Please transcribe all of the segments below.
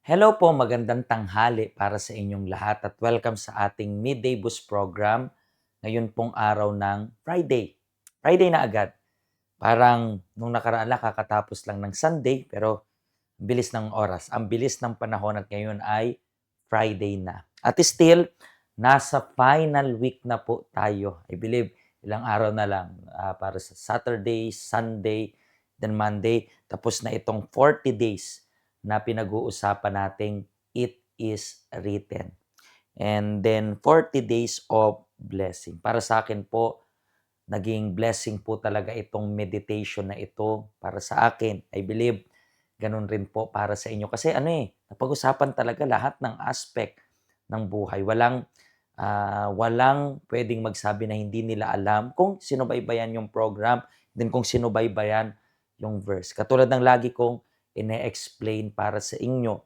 Hello po, magandang tanghali para sa inyong lahat at welcome sa ating Midday Boost program. Ngayon pong araw ng Friday. Friday na agad. Parang nung nakaraan lang kakatapos lang ng Sunday pero ang bilis ng oras. Ang bilis ng panahon at ngayon ay Friday na. At still, nasa final week na po tayo. I believe ilang araw na lang para sa Saturday, Sunday, then Monday. Tapos na itong 40 days na pinag-uusapan nating it is written. And then 40 days of blessing. Para sa akin po, naging blessing po talaga itong meditation na ito para sa akin. I believe ganun rin po para sa inyo. Kasi napag-usapan talaga lahat ng aspect ng buhay. Walang pwedeng magsabi na hindi nila alam kung sinubaybayan yung program, then kung sinubaybayan yung verse. Katulad ng lagi kong ine-explain para sa inyo.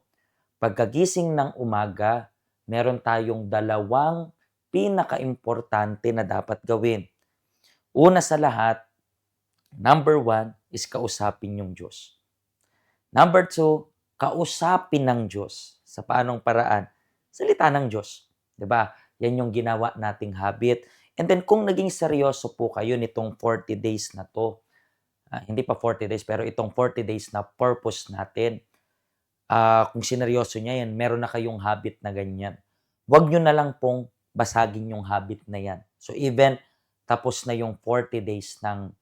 Pagkagising ng umaga, meron tayong dalawang pinaka-importante na dapat gawin. Una sa lahat, number one is kausapin yung Diyos. Number two, kausapin ng Diyos. Sa paanong paraan? Salita ng Diyos. 'Di ba? Yan yung ginawa nating habit. And then kung naging seryoso po kayo nitong 40 days na to, hindi pa 40 days pero itong 40 days na purpose natin, kung sineryoso niya yan, meron na kayong habit na ganyan. Huwag nyo na lang pong basagin yung habit na yan. So even tapos na yung 40 days ng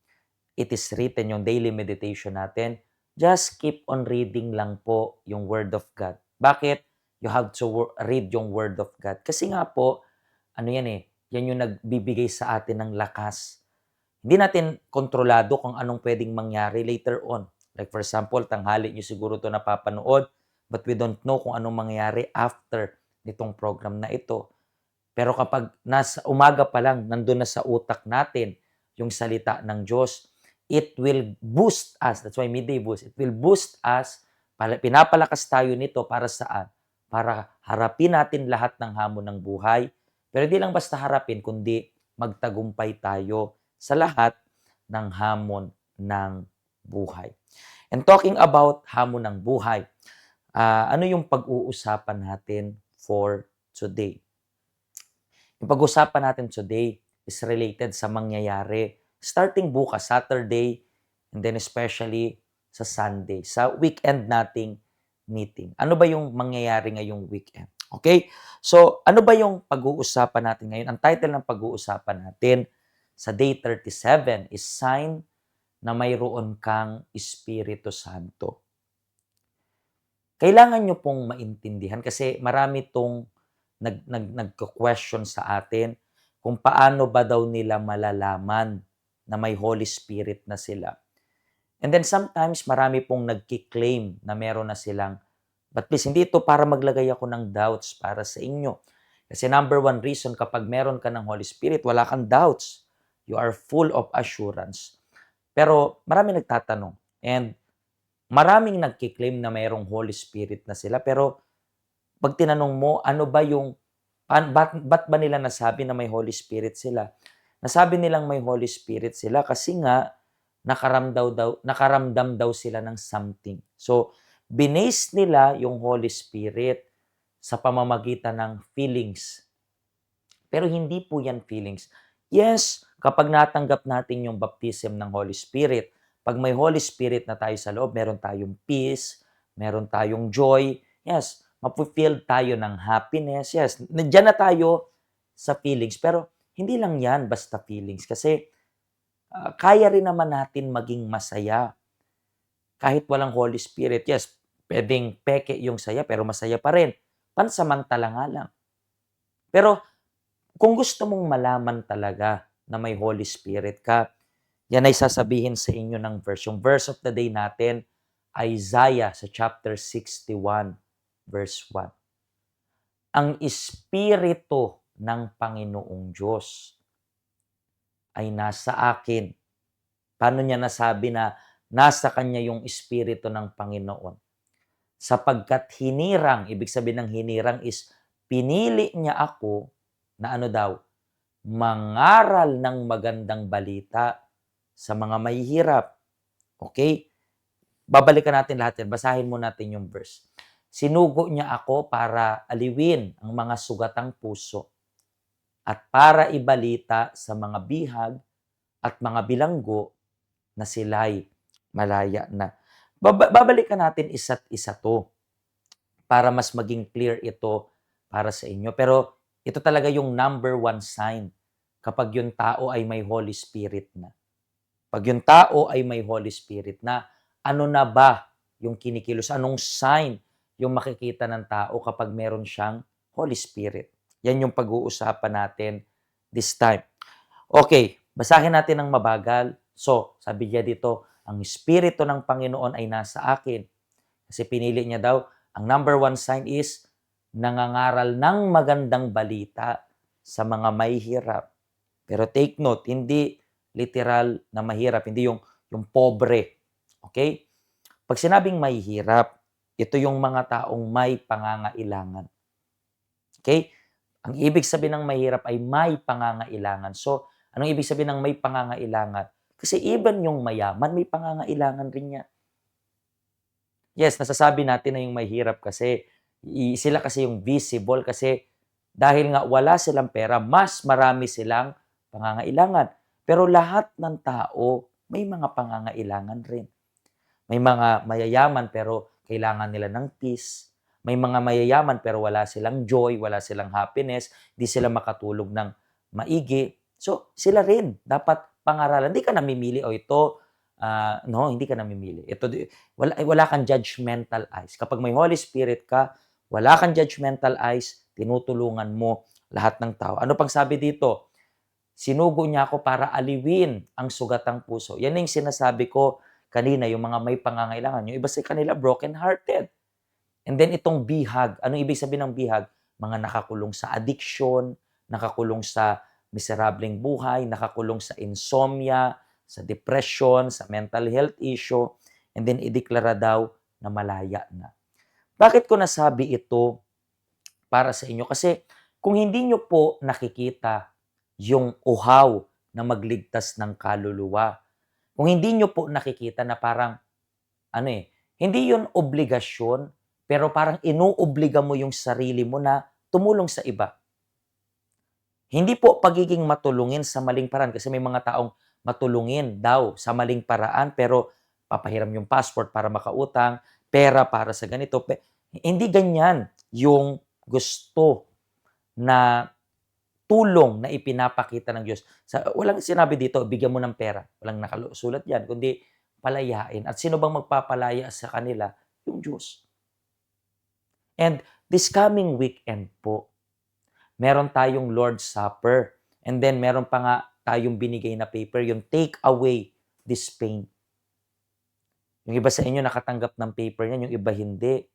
it is written, yung daily meditation natin, just keep on reading lang po yung Word of God. Bakit? You have to read yung Word of God. Kasi nga po, yan yung nagbibigay sa atin ng lakas. Hindi natin kontrolado kung anong pwedeng mangyari later on. Like for example, tanghali nyo siguro to napapanood, but we don't know kung anong mangyari after nitong program na ito. Pero kapag nasa umaga pa lang, nandun na sa utak natin yung salita ng Diyos, it will boost us. That's why midday boost. It will boost us. Pinapalakas tayo nito para saan? Para harapin natin lahat ng hamon ng buhay. Pero hindi lang basta harapin, kundi magtagumpay tayo sa lahat ng hamon ng buhay. And talking about hamon ng buhay, ano yung pag-uusapan natin for today? Yung pag-usapan natin today is related sa mangyayari starting bukas, Saturday, and then especially sa Sunday, sa weekend nating meeting. Ano ba yung mangyayari ngayong weekend? Okay? So, ano ba yung pag-uusapan natin ngayon? Ang title ng pag-uusapan natin sa day 37 is Sign na mayroon kang Espiritu Santo. Kailangan nyo pong maintindihan kasi marami tong nagko-question sa atin kung paano ba daw nila malalaman na may Holy Spirit na sila. And then sometimes marami pong nagki-claim na meron na silang, but please, hindi ito para maglagay ako ng doubts para sa inyo. Kasi number one reason, kapag meron ka ng Holy Spirit, wala kang doubts. You are full of assurance. Pero marami nagtatanong. And maraming nagki-claim na mayroong Holy Spirit na sila. Pero pag tinanong mo, ano ba yung, ba't ba nila nasabi na may Holy Spirit sila? Nasabi nilang may Holy Spirit sila kasi nga nakaramdam daw sila ng something. So, binase nila yung Holy Spirit sa pamamagitan ng feelings. Pero hindi po yan feelings. Yes, kapag natanggap natin yung baptism ng Holy Spirit, pag may Holy Spirit na tayo sa loob, meron tayong peace, meron tayong joy, yes, mapu-feel tayo ng happiness, yes, nandiyan na tayo sa feelings. Pero hindi lang yan basta feelings kasi kaya rin naman natin maging masaya kahit walang Holy Spirit. Yes, pwedeng peke yung saya pero masaya pa rin. Pansamantala nga lang. Pero kung gusto mong malaman talaga na may Holy Spirit ka, yan ay sasabihin sa inyo ng verse. Yung verse of the day natin, Isaiah sa chapter 61, verse 1. Ang Espiritu ng Panginoong Diyos ay nasa akin. Paano niya nasabi na nasa kanya yung Espiritu ng Panginoon? Sapagkat hinirang, ibig sabihin ng hinirang is pinili niya ako na ano daw, mangaral ng magandang balita sa mga mahihirap. Okay? Babalikan natin lahat yan. Basahin mo natin yung verse. Sinugo niya ako para aliwin ang mga sugatang puso at para ibalita sa mga bihag at mga bilanggo na sila'y malaya na. Babalikan natin isa't isa 'to para mas maging clear ito para sa inyo. Pero ito talaga yung number one sign kapag yung tao ay may Holy Spirit na. 'Pag yung tao ay may Holy Spirit na, ano na ba yung kinikilos? Anong sign yung makikita ng tao kapag meron siyang Holy Spirit? Yan yung pag-uusapan natin this time. Okay, basahin natin ng mabagal. So, sabi niya dito, ang Espiritu ng Panginoon ay nasa akin. Kasi pinili niya daw, ang number one sign is nangangaral ng magandang balita sa mga may hirap. Pero take note, hindi literal na mahirap, hindi yung pobre. Okay? Pag sinabing may hirap, ito yung mga taong may pangangailangan. Okay? Ang ibig sabihin ng mahirap ay may pangangailangan. So, anong ibig sabihin ng may pangangailangan? Kasi even yung mayaman, may pangangailangan rin niya. Yes, nasasabi natin na yung mahirap kasi sila kasi yung visible kasi dahil nga wala silang pera, mas marami silang pangangailangan. Pero lahat ng tao may mga pangangailangan rin. May mga mayayaman pero kailangan nila ng peace. May mga mayayaman pero wala silang joy, wala silang happiness, di sila makatulog ng maigi. So, sila rin dapat pangaralan. Hindi ka namimili o ito, no, hindi ka namimili. Ito, wala kang judgmental eyes. Kapag may Holy Spirit ka, wala kang judgmental eyes, tinutulungan mo lahat ng tao. Ano pang sabi dito? Sinugo niya ako para aliwin ang sugatang puso. Yan yung sinasabi ko kanina, yung mga may pangangailangan. Yung iba sa kanila, broken-hearted. And then itong bihag. Anong ibig sabihin ng bihag? Mga nakakulong sa addiction, nakakulong sa miserableng buhay, nakakulong sa insomnia, sa depression, sa mental health issue, and then ideklara daw na malaya na. Bakit ko nasabi ito para sa inyo? Kasi kung hindi nyo po nakikita yung uhaw na magligtas ng kaluluwa, kung hindi nyo po nakikita na parang, hindi yun obligasyon, pero parang inuobliga mo yung sarili mo na tumulong sa iba. Hindi po pagiging matulungin sa maling paraan kasi may mga taong matulungin daw sa maling paraan pero papahiram yung passport para makautang, pera para sa ganito. Hindi ganyan yung gusto na tulong na ipinapakita ng Diyos. Walang sinabi dito, bigyan mo ng pera. Walang nakasulat yan, kundi palayain. At sino bang magpapalaya sa kanila? Yung Diyos. And this coming weekend po, meron tayong Lord's Supper. And then meron pa nga tayong binigay na paper, yung take away this pain. Yung iba sa inyo nakatanggap ng paper niyan, yung iba hindi.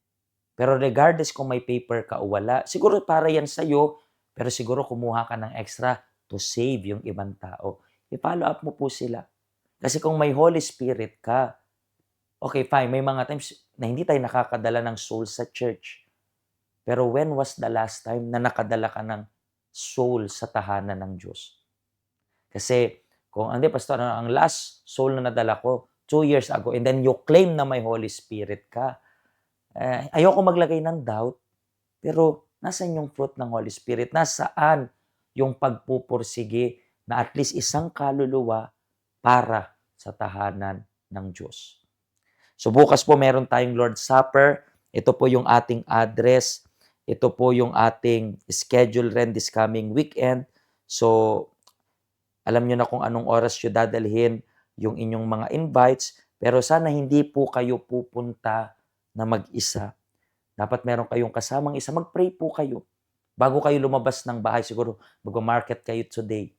Pero regardless kung may paper ka o wala, siguro para yan sa'yo, pero siguro kumuha ka ng extra to save yung ibang tao. I-follow up mo po sila. Kasi kung may Holy Spirit ka, okay, fine, may mga times na hindi tayo nakakadala ng soul sa church. Pero when was the last time na nakadala ka ng soul sa tahanan ng Diyos? Kasi kung, hindi, pastor, ang last soul na nadala ko, 2 years ago, and then you claim na may Holy Spirit ka, ayoko maglagay ng doubt, pero nasan yung fruit ng Holy Spirit? Nasaan yung pagpupursige na at least isang kaluluwa para sa tahanan ng Diyos? So bukas po meron tayong Lord's Supper. Ito po yung ating address. Ito po yung ating schedule rin this coming weekend. So alam nyo na kung anong oras nyo dadalhin yung inyong mga invites. Pero sana hindi po kayo pupunta na mag-isa. Dapat meron kayong kasamang isa. Mag-pray po kayo. Bago kayo lumabas ng bahay, siguro mag-market kayo today.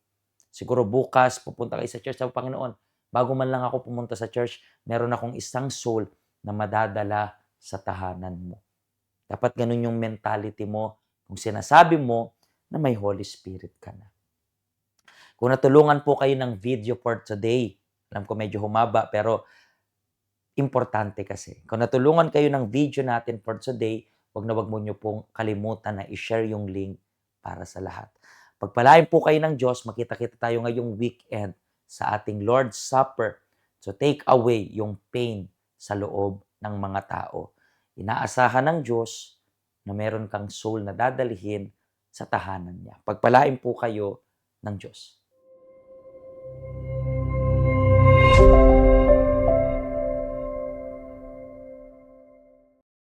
Siguro bukas, pupunta kayo sa church. Sabi, Panginoon, bago man lang ako pumunta sa church, meron akong isang soul na madadala sa tahanan mo. Dapat ganun yung mentality mo kung sinasabi mo na may Holy Spirit ka na. Kung natulungan po kayo ng video for today, alam ko medyo humaba, pero importante kasi. Kung natulungan kayo ng video natin for today, wag mo nyo pong kalimutan na i-share yung link para sa lahat. Pagpalain po kayo ng Diyos, makita-kita tayo ngayong weekend sa ating Lord's Supper to take away yung pain sa loob ng mga tao. inaasahan ng Diyos na meron kang soul na dadalhin sa tahanan niya. Pagpalain po kayo ng Diyos.